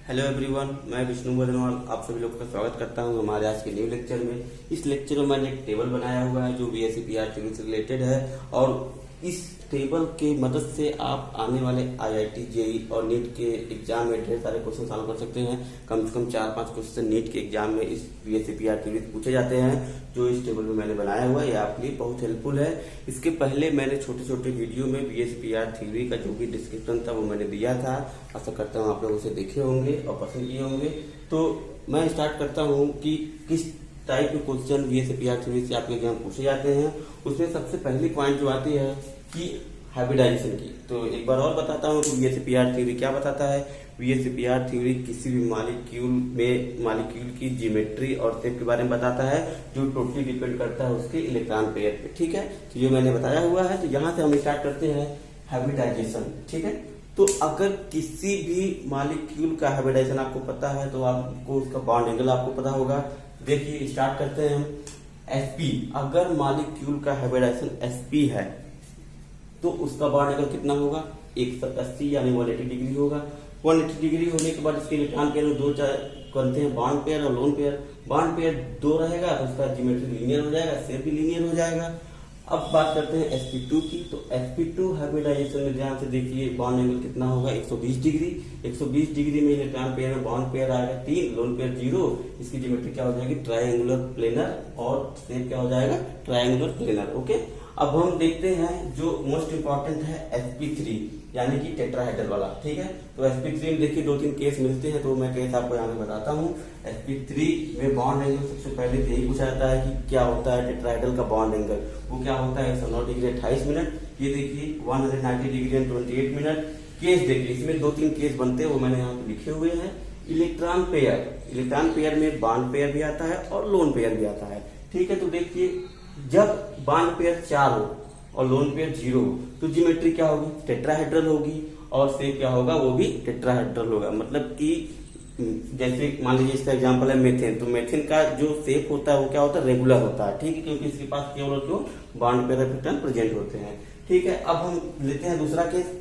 Hello everyone, मैं विष्णु बदनवाल आप सभी लोगों का स्वागत करता हूं हमारे आज के न्यू लेक्चर में। इस लेक्चर में मैंने एक टेबल बनाया हुआ है जो बीएससी पीआर से रिलेटेड है और इस टेबल के मदद से आप आने वाले आईआईटी, जेई और नीट के एग्जाम में ढेर सारे क्वेश्चन सॉल्व कर सकते हैं। कम से कम 4-5 क्वेश्चन नीट के एग्जाम में इस बीएससी पीआर से पूछे जाते हैं जो इस टेबल में मैंने बनाया हुआ है। ये आपके लिए बहुत हेल्पफुल है। इसके पहले मैंने छोटे छोटे वीडियो में बीएससी पीआर थ्योरी का जो भी डिस्क्रिप्शन था वो मैंने दिया था। आशा करता हूँ आप लोग उसे देखे होंगे और पसंद किए होंगे। तो मैं स्टार्ट करता हूँ कि किस टाइप के क्वेश्चन बीएससी पीआर थ्योरी से आपके एग्जाम पूछे जाते हैं। उसमें सबसे पहली पॉइंट जो आती है कि हाइब्रिडाइजेशन की। तो एक बार और बताता हूँ कि बीएससी पीआर थ्योरी क्या बताता है। बीएससी पीआर थ्योरी किसी भी मालिक्यूल की ज्योमेट्री और शेप के बारे में बताता है जो टोटली डिपेंड करता है उसके इलेक्ट्रॉन पेयर पे। ठीक है, तो ये मैंने बताया हुआ है। तो यहाँ से हम स्टार्ट करते हैं हाइब्रिडाइजेशन। ठीक है, तो अगर किसी भी मालिक्यूल का हाइब्रिडाइजेशन आपको पता है तो आपको उसका बॉन्ड एंगल आपको पता होगा। देखिए स्टार्ट करते हैं हम sp। अगर मालिक्यूल का हाइब्रिडाइजेशन sp है तो उसका बॉन्ड एंगल कितना होगा 180 यानी 180 डिग्री होगा। 180 डिग्री होने के बाद इसके इलेक्ट्रॉन पेयर में दो बनते हैं, बॉन्ड पेयर और लोन पेयर। बॉन्ड पेयर 2 रहेगा तो उसका ज्योमेट्री लीनियर हो जाएगा, शेप भी लीनियर हो जाएगा। अब बात करते हैं sp2 की। तो sp2 हाइब्रिडाइजेशन में ध्यान से देखिए बॉन्ड एंगल कितना होगा 120 डिग्री। 120 डिग्री में इलेक्ट्रॉन पेयर में बॉन्ड पेयर आएगा 3, लोन पेयर 0। इसकी ज्योमेट्री क्या हो जाएगी ट्रायंगुलर प्लेनर और शेप क्या हो जाएगा ट्रायंगुलर प्लेनर। ओके, अब हम देखते हैं जो मोस्ट इंपॉर्टेंट है sp3 यानी कि टेट्राहेड्रल वाला। ठीक है, तो sp3 में देखिए 2-3 केस मिलते हैं तो मैं केस आपको यहाँ पे बताता हूँ। sp3 में बॉन्ड एंगल सबसे पहले यही पूछा जाता है कि क्या होता है टेट्राहेड्रल का बॉन्ड एंगल। वो क्या होता है 109 डिग्री 28 मिनट। ये देखिए 190 डिग्री एंड 28 मिनट। केस देखिए इसमें 2-3 केस बनते हैं वो मैंने यहाँ पे लिखे हुए हैं। इलेक्ट्रॉन पेयर में बॉन्ड पेयर भी आता है और लोन पेयर भी आता है। ठीक है, तो देखिए जब बॉन्ड पेयर 4 हो और लोन पेयर 0 हो तो ज्योमेट्री क्या होगी टेट्राहेड्रल होगी और शेप क्या होगा वो भी टेट्राहेड्रल होगा। मतलब कि जैसे मान लीजिए इसका एग्जांपल है मेथेन। तो मेथेन का जो शेप होता है वो क्या होता है रेगुलर होता है। ठीक है, क्योंकि इसके पास केवल क्यों बॉन्ड पेयर पैटर्न प्रेजेंट होते हैं। ठीक है, अब हम लेते हैं दूसरा केस।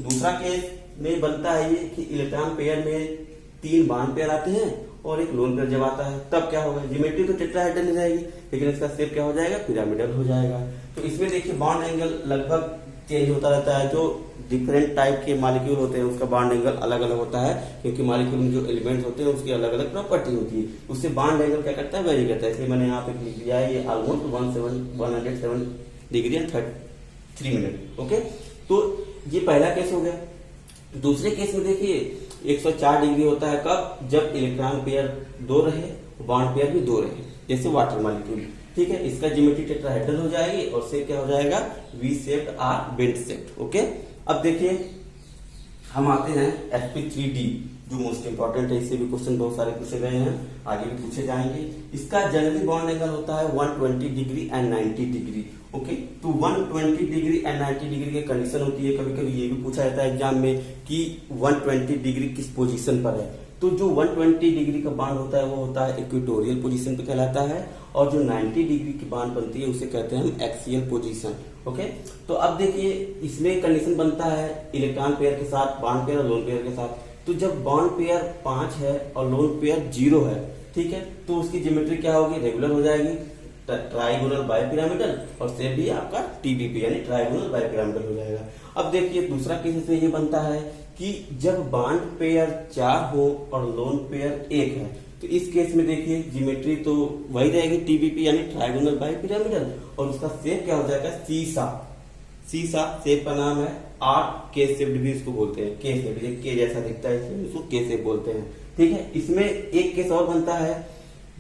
दूसरा केस में बनता है ये कि इलेक्ट्रॉन पेयर में 3 बॉन्ड पेयर आते हैं और एक लोन पेयर जब आता है तब क्या होगा ज्योमेट्री तो टेट्राहेड्रल रहेगी लेकिन इसका शेप क्या हो जाएगा पिरामिडल हो जाएगा। तो इसमें देखिए बॉन्ड एंगल लगभग चेंज होता रहता है। जो डिफरेंट टाइप के मॉलिक्यूल होते हैं उसका बॉन्ड एंगल अलग अलग होता है क्योंकि मॉलिक्यूल में जो एलिमेंट्स होते हैं उसकी अलग अलग प्रॉपर्टी होती है। उससे बॉन्ड एंगल क्या करता है वेरी करता है। इसलिए मैंने यहाँ पे लिख दिया है ये almost 107 degree and 3 minute. Okay, तो ये पहला केस हो गया। दूसरे केस में देखिए 104 डिग्री होता है कब जब इलेक्ट्रॉन पेयर 2 रहे बॉन्ड पेयर भी 2 रहे, जैसे वाटर मॉलिक्यूल। ठीक है, इसका ज्योमेट्री टेट्राहेड्रल हो जाएगी और शेप क्या हो जाएगा वी शेप्ड और बेंट शेप्ड। ओके, अब देखिए हम आते हैं sp3d जो मोस्ट इंपॉर्टेंट है। इससे भी क्वेश्चन बहुत सारे पूछे गए हैं, आगे भी पूछे जाएंगे। इसका जनरली बॉन्ड एंगल होता है 120 डिग्री एंड 90 डिग्री। ओके, तो 120 डिग्री एंड 90 डिग्री की कंडीशन होती है। कभी कभी ये भी पूछा जाता है एग्जाम में कि 120 डिग्री किस पोजीशन पर है। तो जो 120 डिग्री का बांड होता है वो होता है इक्वेटोरियल पोजीशन पे कहलाता है और जो 90 डिग्री की बांड बनती है उसे कहते हैं हम एक्सियल पोजीशन। ओके, तो अब देखिए इसमें कंडीशन बनता है इलेक्ट्रॉन पेयर के साथ बॉन्ड पेयर और लोन पेयर के साथ। तो जब बॉन्ड पेयर 5 है और लोन पेयर 0 है, ठीक है, तो उसकी ज्योमेट्री क्या होगी रेगुलर हो जाएगी ट्राइगोनल बाइपिरामिडल और शेप भी आपका टीबीपी यानी ट्राइगोनल बाइपिरामिडल हो जाएगा। अब देखिए दूसरा केस इसमें ये बनता है कि जब बॉन्ड पेयर 4 हो और लोन पेयर 1 है तो इस केस में देखिए ज्योमेट्री तो वही रहेगी टीबीपी यानी ट्राइगोनल बाइपिरामिडल और उसका शेप क्या हो जाएगा सीसा शेप का नाम है आर्क के शेप भी इसको बोलते हैं। के शेप के जैसा दिखता है इसलिए इसको के शेप बोलते हैं। ठीक है, इसमें एक केस और बनता है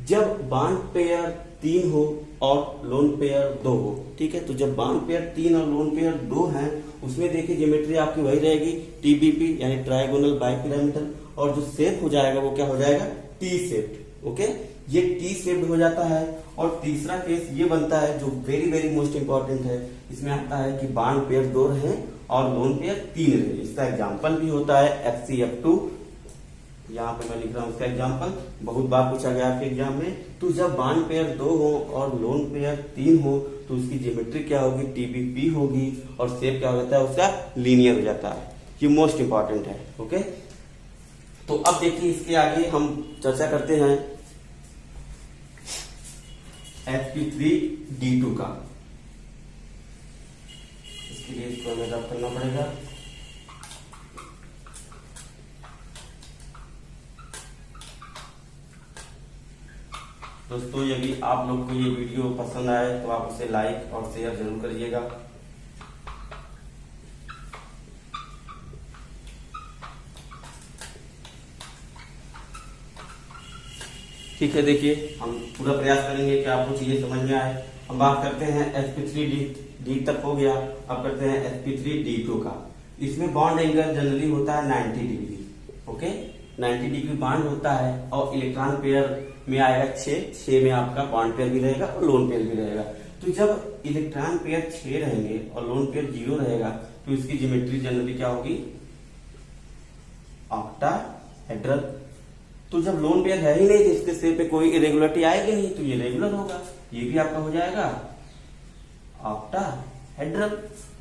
जब बॉन्ड पेयर 3 हो और लोन पेयर 2 हो। ठीक है, तो जब बॉन्ड पेयर 3 और लोन पेयर 2 हैं उसमें देखिए ज्योमेट्री आपकी वही रहेगी टीबीपी यानी ट्राइगोनल बाइपिरामिडल और जो शेप हो जाएगा वो क्या हो जाएगा टी शेप्ड। ओके, ये टी शेप्ड हो जाता है। और तीसरा केस ये बनता है जो वेरी वेरी मोस्ट इंपॉर्टेंट है। इसमें आता है कि बॉन्ड पेयर 2 रहे और लोन पेयर 3 रहे। इसका एग्जाम्पल भी होता है FCF2। यहाँ पे मैं लिख रहा हूँ इसका एग्जाम्पल, बहुत बार पूछा गया आपके एग्जाम में। तो जब बॉन्ड पेयर 2 हो और लोन पेयर 3 हो तो उसकी ज्योमेट्री क्या होगी टीबीपी होगी और शेप क्या हो जाता है उसका लीनियर हो जाता है। ये मोस्ट इंपॉर्टेंट है। ओके, तो अब देखिए इसके आगे हम चर्चा करते हैं sp3d2 का। इसके लिए इसको हमें रब करना पड़ेगा। दोस्तों यदि आप लोग को ये वीडियो पसंद आए तो आप उसे लाइक और शेयर जरूर करिएगा। ठीक है, देखिए हम पूरा प्रयास करेंगे कि आपको चीजें समझ में आए। हम बात करते हैं sp3d तक हो गया, अब करते हैं sp3d2 का। इसमें बॉन्ड एंगल जनरली होता है 90 डिग्री। ओके, 90 डिग्री बॉन्ड होता है और इलेक्ट्रॉन पेयर में आएगा 6 में आपका बॉन्ड पेयर भी रहेगा और लोन पेयर भी रहेगा। तो जब इलेक्ट्रॉन पेयर 6 रहेंगे और लोन पेयर 0 रहेगा तो इसकी ज्योमेट्री जनरली क्या होगी, ऑक्टाहेड्रल। तो जब लोन पेयर है ही नहीं तो इसके शेप पे कोई इरेगुलरिटी आएगी नहीं, तो ये रेगुलर होगा, ये भी आपका हो जाएगा ऑक्टाहेड्रल।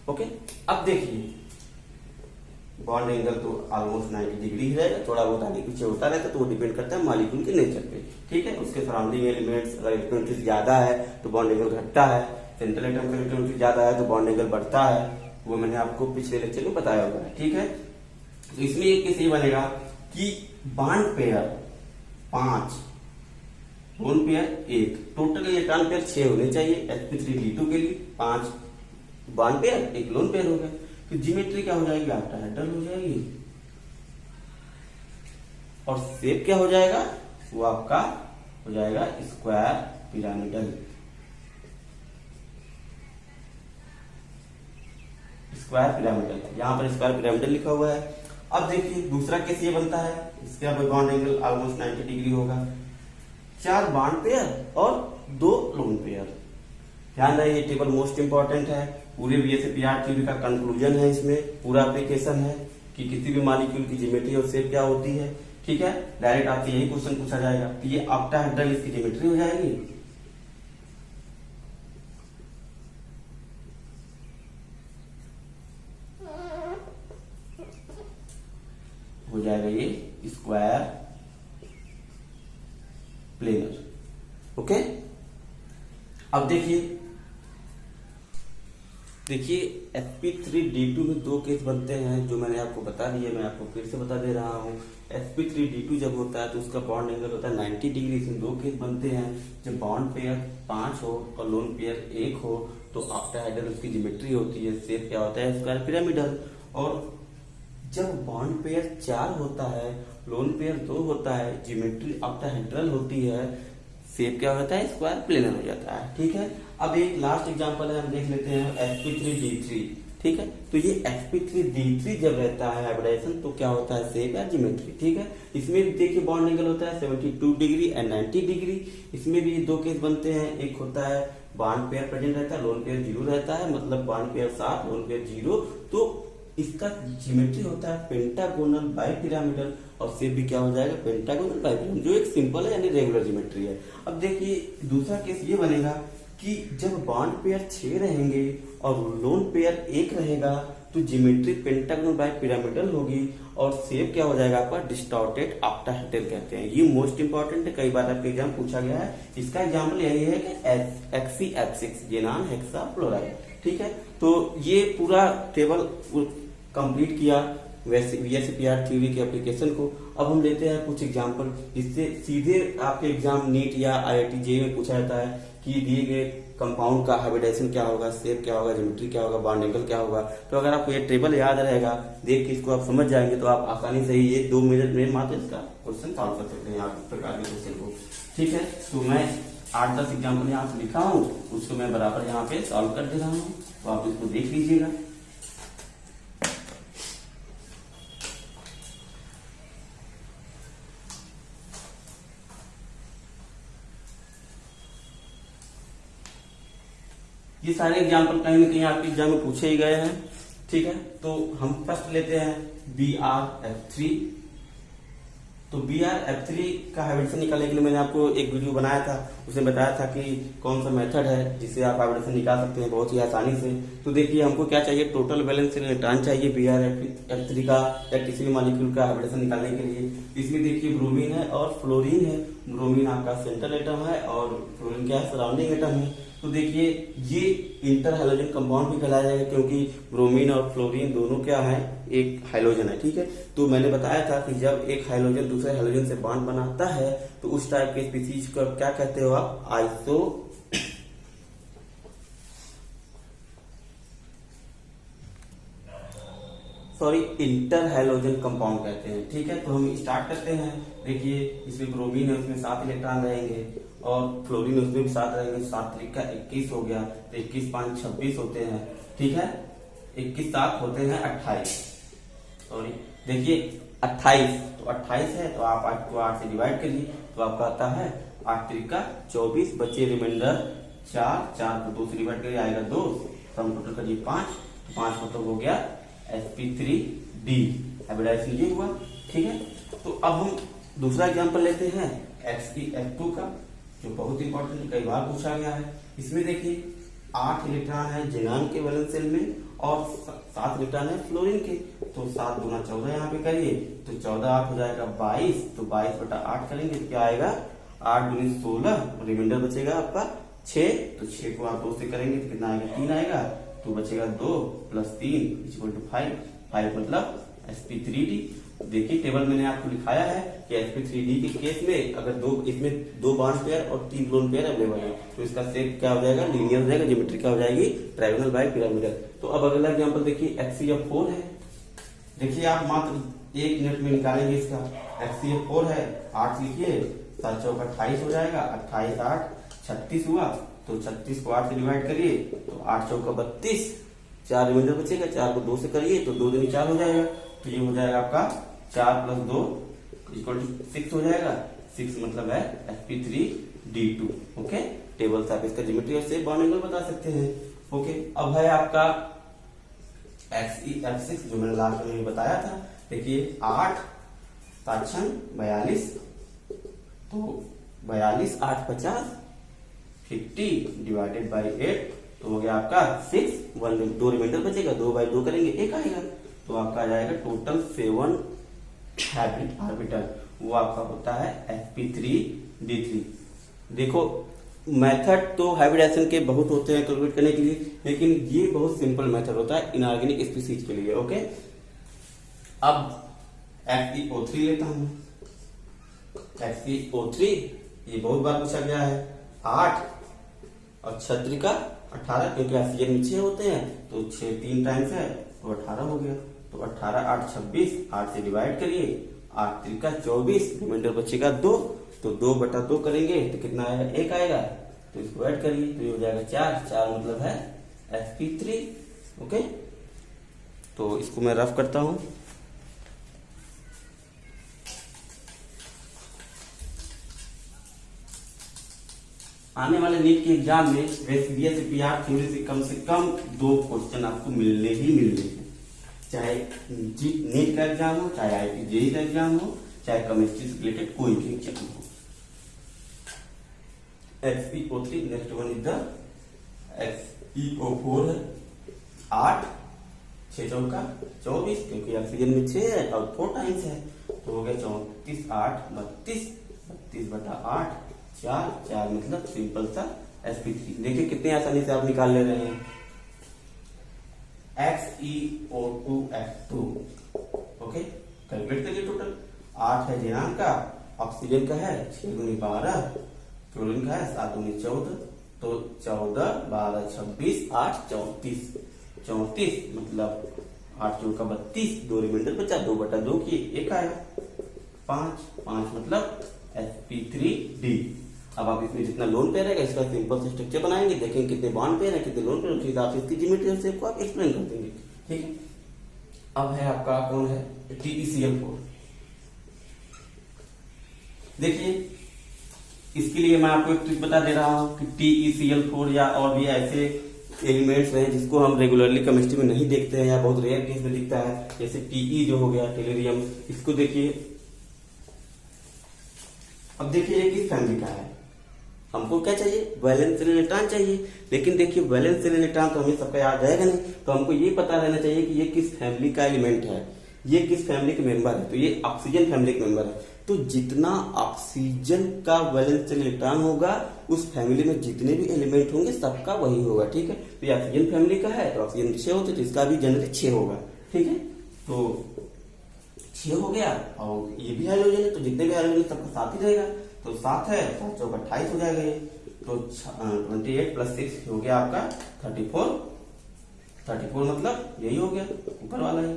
ओके, अब देखिए बॉन्ड एंगल तो ऑलमोस्ट 90 डिग्री ही रहेगा, थोड़ा बहुत आगे पीछे होता रहता है, तो वो डिपेंड करता है मॉलिक्यूल के नेचर पे। ठीक है, उसके सराउंडिंग एलिमेंट्स अगर इलेक्ट्रॉनिटी ज्यादा है तो बॉन्ड एंगल घटता है, सेंट्रल एटम का इलेक्ट्रॉनिटी ज्यादा है तो बॉन्ड एंगल बढ़ता है। वो मैंने आपको पिछले लेक्चर में बताया होगा। ठीक है, तो इसमें एक केस ये बनेगा कि bond pair 5, lone pair 1, total electron pair 6 होने चाहिए sp3d2 के लिए। 5 बॉन्ड पेयर 1 लोन पेयर हो गए, तो ज्योमेट्री क्या हो जाएगी, ऑक्टाहेड्रल हो जाएगी। और शेप क्या हो जाएगा, वो आपका हो जाएगा स्क्वायर पिरामिडल। स्क्वायर पिरामिडल, यहां पर स्क्वायर पिरामिडल लिखा हुआ है। अब देखिए दूसरा केस ये बनता है, इसके अब बॉन्ड एंगल ऑलमोस्ट 90 डिग्री होगा, 4 बॉन्ड पेयर और 2 लोन पेयर। ध्यान रहे ये टेबल मोस्ट इंपॉर्टेंट है, पूरे VSEPR थ्योरी का कंक्लूजन है, इसमें पूरा एप्लीकेशन है कि किसी भी मॉलिक्यूल की ज्योमेट्री और शेप क्या होती है। ठीक है, डायरेक्ट आपसे यही क्वेश्चन पूछा जाएगा कि ये ऑक्टाहेड्रल इसकी ज्योमेट्री हो जाएगी। हो जाएगा ये स्क्वायर प्लेनर। ओके, अब देखिए sp3d2 में 2 केस बनते हैं जो मैंने आपको बता दिए, मैं आपको फिर से बता दे रहा हूँ। sp3d2 जब होता है तो उसका बॉन्ड एंगल होता है 90 डिग्री। इसमें 2 केस बनते हैं, जब बॉन्ड पेयर 5 हो और लोन पेयर 1 हो तो ऑक्टाहेड्रल उसकी ज्योमेट्री होती है, शेप क्या होता है, स्क्वायर पिरामिडल। और जब बॉन्ड पेयर 4 होता है, लोन पेयर 2 होता है, ज्योमेट्री ऑक्टाहेड्रल होती है, शेप क्या होता है, स्क्वायर प्लेनर हो जाता है। ठीक है, अब एक लास्ट एग्जांपल है, हम देख लेते हैं sp3d3। ठीक है, तो ये sp3d3 जब रहता है हाइब्रिडाइजेशन तो क्या होता है, शेप या ज्योमेट्री। ठीक है, इसमें भी देखिए बॉन्ड एंगल होता है 72 डिग्री एंड 90 डिग्री। इसमें भी 2 केस बनते हैं, एक होता है बॉन्ड पेयर प्रेजेंट रहता है, लोन पेयर 0 रहता है, मतलब बॉन्ड पेयर 7 लोन पेयर 0, तो इसका ज्योमेट्री होता है पेंटागोनल बाइपिरामिडल और शेप भी क्या हो जाएगा, पेंटागोनल बाइपिरामिडल, जो एक सिंपल है यानी रेगुलर ज्योमेट्री है। अब देखिए दूसरा केस ये बनेगा कि जब बॉन्ड पेयर 6 रहेंगे और लोन पेयर 1 रहेगा तो ज्योमेट्री पेंटागोनल बाइपिरामिडल होगी और शेप क्या हो जाएगा आपका, डिस्टॉर्टेड ऑक्टाहेड्रल कहते हैं। ये मोस्ट इंपॉर्टेंट है, कई बार आपके एग्जाम पूछा गया है। इसका एग्जाम्पल यही है कि XeF6 जेनान हेक्साफ्लोराइड। ठीक है, तो ये पूरा टेबल कंप्लीट किया VSEPR थ्योरी के एप्लीकेशन को। अब हम लेते हैं कुछ एग्जांपल जिससे सीधे आपके एग्जाम नीट या IIT JEE में पूछा जाता है कि दिए गए कंपाउंड का हाइब्रिडाइजेशन क्या होगा, शेप क्या होगा, ज्योमेट्री क्या होगा, बॉन्ड एंगल क्या होगा। तो अगर आपको ये टेबल याद रहेगा, देख के इसको आप समझ जाएंगे तो आप आसानी से ही ये 2 मिनट में मात्र इसका क्वेश्चन सॉल्व कर सकते हैं आप इस प्रकार के क्वेश्चन को। ठीक है, तो मैं 8-10 एग्जाम्पल यहाँ से लिखा हूँ, उसको मैं बराबर यहाँ पे सॉल्व कर दे रहा हूँ, तो आप इसको देख लीजिएगा। ये सारे एग्जाम्पल कहीं ना कहीं आपके एग्जाम में पूछे ही गए हैं। ठीक है, तो हम फर्स्ट लेते हैं BrF3। तो BrF3 का हाइब्रिडेशन निकालने के लिए मैंने आपको एक वीडियो बनाया था, उसमें बताया था कि कौन सा मेथड है जिससे आप हाइब्रिडेशन निकाल सकते हैं बहुत ही आसानी से। तो देखिए हमको क्या चाहिए, टोटल बैलेंस इलेक्ट्रॉन चाहिए BrF3 का या किसी भी मॉलिक्यूल का हाइब्रिडेशन निकालने के लिए। इसमें देखिए ब्रोमीन है और फ्लोरीन है। ब्रोमीन आपका सेंट्रल एटम है और फ्लोरीन क्या है, सराउंडिंग एटम है। तो देखिए ये इंटर हाइड्रोजन कंपाउंड भी कहलाया जाएगा क्योंकि ब्रोमीन और फ्लोरीन दोनों क्या है, एक हाइड्रोजन है। ठीक है, तो मैंने बताया था कि जब एक हाइड्रोजन दूसरे हाइड्रोजन से बॉन्ड बनाता है तो उस टाइप के स्पीसीज को क्या कहते हो आप, इंटर हाइड्रोजन कंपाउंड कहते हैं। ठीक है, तो हम स्टार्ट करते हैं। देखिए इसमें ब्रोमीन है, उसमें 7 इलेक्ट्रॉन रहेंगे और फ्लोरीन उसमें भी 7 रहेंगे। 7 त्रिक का 21 हो गया, तो 21 5 26 होते हैं। ठीक है, 21 7 होते हैं 28। सॉरी देखिए 28, तो 28 है तो आप 8 को 8 से डिवाइड करिए तो आपका आता है 8 त्रिक का 24, बचे रिमाइंडर 4 को 2 से डिवाइड करिए आएगा 2, सम टोटल करिए 5, 5 मतलब हो गया sp3d हाइब्रिडाइजेशन ये हुआ। ठीक है, तो अब हम दूसरा एग्जांपल लेते हैं Fe2 का, जो बहुत इंपॉर्टेंट कई बार पूछा गया है। इसमें देखिए 8 इलेक्ट्रॉन है जेनान के वैलेंस शेल में और 7 इलेक्ट्रॉन है फ्लोरीन के। तो 7 गुना 14 यहाँ पे करिए तो 14 8 हो जाएगा 22, तो 22 बटा 8 करेंगे तो क्या आएगा 8 दूनी 16, रिमाइंडर बचेगा आपका 6। तो 6 को आप 2 से करेंगे तो कितना आएगा 3 आएगा, तो बचेगा 2 + 3 = 5 मतलब sp3d। देखिए टेबल मैंने आपको लिखाया है कि sp3d के केस में अगर इसमें 2 बॉन्ड पेयर और 3 लोन पेयर अवेलेबल है तो इसका शेप क्या हो जाएगा, लीनियर हो जाएगा, ज्योमेट्री क्या हो जाएगी, ट्रायंगल बाय पिरामिडल। तो अब अगला एग्जांपल देखिए HCl4 है। देखिए आप मात्र 1 मिनट में निकालेंगे इसका। HCl4 है, 8 लिखिए, 7 चौक 28 हो जाएगा, 28 8 36 हुआ, तो 36 को 8 से डिवाइड करिए तो 8 चौका 32, 4 रिमाइंडर बचेगा, 4 को 2 से करिए तो 2 दूनी 4 हो जाएगा, तो ये हो जाएगा आपका 4 + 2 = 6 हो जाएगा। 6 मतलब है sp3d2। ओके, टेबल से आप इसका ज्योमेट्री और शेप बॉन्ड एंगल बता सकते हैं। ओके, अब है आपका XeF6 जो मैंने लास्ट में बताया था। देखिए 8 7 42, तो 42 8 50, 50 डिवाइडेड बाई 8 तो हो गया आपका 6, 2 रिमाइंडर बचेगा, 2/2 करेंगे 1 आएगा, तो आपका आ जाएगा टोटल 7 हाइब्रिड ऑर्बिटल, वो आपका होता है sp3d3। देखो मेथड तो हाइब्रिडेशन के बहुत होते हैं कैलकुलेट करने के लिए, लेकिन ये बहुत सिंपल मेथड होता है इनऑर्गेनिक स्पीसीज के लिए। ओके, अब FeO3 लेता हूं। FeO3 ये बहुत बार पूछा गया है। 8 और 6 का 18, क्योंकि ऑक्सीजन में 6 होते हैं तो 6 3 टाइम्स है तो 18 हो गया, तो 18 8 26, 8 से डिवाइड करिए, 8 3 का 24, रिमाइंडर बचेगा 2, तो 2/2 करेंगे तो कितना आएगा 1 आएगा, तो इसको ऐड करिए तो ये हो जाएगा 4 मतलब है sp3। ओके, तो इसको मैं रफ करता हूं। आने वाले नीट के एग्जाम में BSc-PR थ्योरी से कम 2 क्वेश्चन आपको मिलने ही मिलने हैं, चाहे नीट का एग्जाम हो, चाहे IIT JEE का एग्जाम हो, चाहे केमिस्ट्री से रिलेटेड कोई भी एग्जाम हो। FeO3, next one is the FeO4 है। 8 6 चौका 24, क्योंकि ऑक्सीजन में 6 है और 4 टाइम्स है, तो हो गया 34 8 32, 32/8 4 मतलब सिंपल सा sp3। देखिए कितने आसानी से आप निकाल ले रहे हैं। XeO2F2। ओके, कैलकुलेट करिए टोटल। 8 है जेनान का, ऑक्सीजन का है 6 × 12, फ्लोरीन का है 7 × 14, तो 14 12 26 8 34, 34 मतलब 8 चौका 32, 2 रिमाइंडर बचा, 2/2 की 1 आएगा, 5 मतलब sp3d। अब आप इसमें जितना लोन पेयर है इसका सिंपल से स्ट्रक्चर बनाएंगे, देखेंगे कितने बॉन्ड पेयर है, कितने लोन पेयर, उसी हिसाब से इसकी ज्योमेट्री और शेप को आप एक्सप्लेन कर देंगे। ठीक है, अब है आपका कौन है TeCl4। देखिए इसके लिए मैं आपको एक ट्रिक बता दे रहा हूं कि TeCl4 या और भी ऐसे एलिमेंट्स हैं जिसको हम रेगुलरली केमिस्ट्री में नहीं देखते हैं या बहुत रेयर केस में दिखता है, जैसे Te जो हो गया टेलुरियम। इसको देखिए अब देखिए ये किस फैमिली का है, हमको क्या चाहिए, वैलेंस इलेक्ट्रॉन चाहिए। लेकिन देखिए वैलेंस इलेक्ट्रॉन तो हमें सबका याद रहेगा नहीं, तो हमको ये पता रहना चाहिए कि ये किस फैमिली का एलिमेंट है, ये किस फैमिली के मेंबर है। तो ये ऑक्सीजन फैमिली के मेंबर है। तो जितना ऑक्सीजन का वैलेंस इलेक्ट्रॉन होगा उस फैमिली में जितने भी एलिमेंट होंगे सबका वही होगा, ठीक है। तो ये ऑक्सीजन फैमिली का है तो ऑक्सीजन 6 होते, तो इसका भी जनरली 6 होगा, ठीक है। तो 6 हो गया, और ये भी हाइड्रोजन है तो जितने भी हाइड्रोजन सबका साथ ही रहेगा। तो 7 है, 7 चौक 28 हो जाएगा ये। तो 28 प्लस 6 हो गया आपका 34। 34 मतलब यही हो गया ऊपर वाला ही,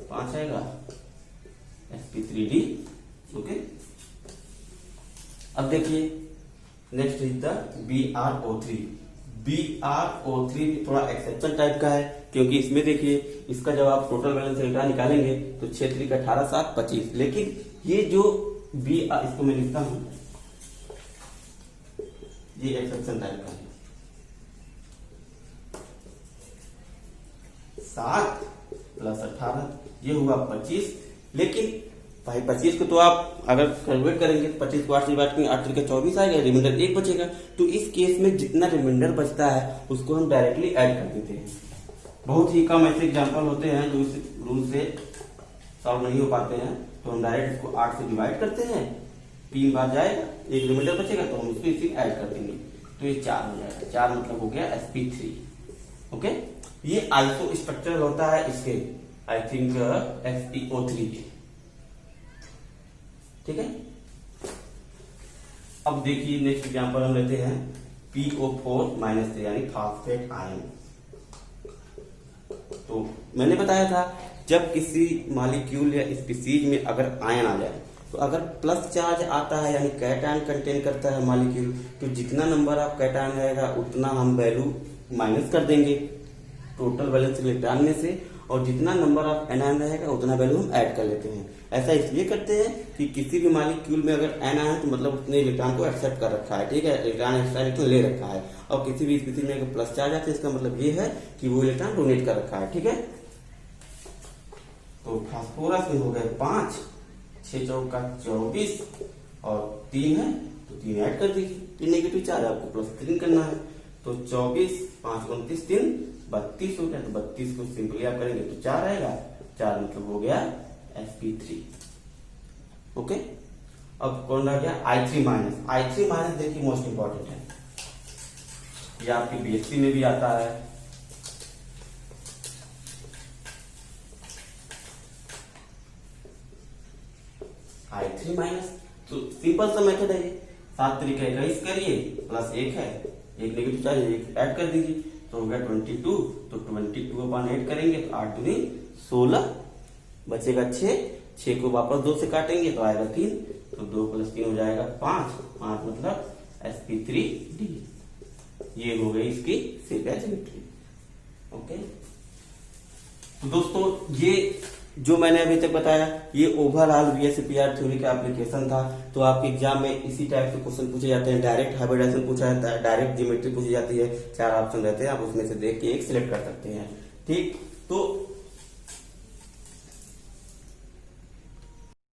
5 आएगा sp3d। ओके, अब देखिए next is the BrO3। BrO3 थोड़ा एक्सेप्शन टाइप का है, क्योंकि इसमें देखिए इसका जब आप टोटल बैलेंस इलेक्ट्रॉन निकालेंगे तो 6 3 का 18 7 25। लेकिन ये जो इसको मैं लिखता हूं, ये एक्सेप्शन टाइप का है। 7 प्लस 18 ये हुआ 25। लेकिन भाई 25 को तो आप अगर कन्वर्ट करेंगे 25 को 8 से डिवाइड करेंगे, 8 3 का 24 आएगा, रिमाइंडर 1 बचेगा। तो इस केस में जितना रिमाइंडर बचता है उसको हम डायरेक्टली ऐड कर देते हैं। बहुत ही कम ऐसे एग्जांपल होते हैं जो इस रूल से सॉल्व नहीं हो पाते हैं, तो हम डायरेक्ट इसको 8 से डिवाइड करते हैं, 3 बार जाएगा, एक रिमाइंडर बचेगा तो हम उसको इसी ऐड कर देंगे। तो ये 4 हो जाएगा, 4 मतलब हो गया sp3। ओके, ये आइसो स्ट्रक्चर होता है इसके, आई थिंक FeO3 के, ठीक है। अब देखिए नेक्स्ट एग्जांपल हम लेते हैं PO4- यानी फॉस्फेट आयन। तो मैंने बताया था जब किसी मॉलिक्यूल या स्पीसीज में अगर आयन आ जाए, तो अगर प्लस चार्ज आता है यानी कैटायन कंटेन करता है मॉलिक्यूल, तो जितना नंबर ऑफ कैटायन रहेगा उतना हम वैल्यू माइनस कर देंगे टोटल वैलेंस इलेक्ट्रॉन में से, और जितना नंबर ऑफ एनायन रहेगा उतना वैल्यू हम ऐड कर लेते हैं। ऐसा इसलिए करते हैं कि किसी भी मॉलिक्यूल में अगर एन आया तो मतलब उसने इलेक्ट्रॉन को एक्सेप्ट कर रखा है, ठीक है, इलेक्ट्रॉन एक्स्ट्रा इलेक्ट्रॉन ले रखा है। और किसी भी स्थिति में अगर प्लस चार्ज आता है इसका मतलब ये है कि वो इलेक्ट्रॉन डोनेट कर रखा है, ठीक है। तो फास्फोरस में हो गए 5, 6 चौक का 24 और 3 है तो 3 ऐड कर दीजिए। 3 नेगेटिव चार्ज आपको प्लस 3 करना है, तो 24 5 29 3 32 हो गया। तो 32 को सिंपली आप करेंगे तो 4 आएगा, 4 मतलब हो गया sp3। ओके, अब कौन रह गया I3-। I3- देखिए मोस्ट इंपॉर्टेंट है, ये आपकी बीएससी में भी आता है। I3- तो सिंपल सा मेथड है ये, 7 तरीका 21 करिए प्लस 1 है, एक नेगेटिव चार्ज एक ऐड कर दीजिए तो हो गया 22। तो 22/8 करेंगे तो 8 दूनी 16 बचेगा 6 को वापस 2 से काटेंगे तो आएगा 3, तो 2 + 3 हो जाएगा 5 मतलब sp3d। ये हो गई इसकी ज्योमेट्री। ओके, तो दोस्तों ये जो मैंने अभी तक बताया ये ओवरऑल VSEPR थ्योरी का एप्लीकेशन था। तो आपके एग्जाम में इसी टाइप के क्वेश्चन पूछे जाते हैं, डायरेक्ट हाइब्रिडाइजेशन पूछा जाता है, डायरेक्ट ज्योमेट्री पूछी जाती है, 4 ऑप्शन रहते हैं, आप उसमें से देख के एक सिलेक्ट कर सकते हैं, ठीक। तो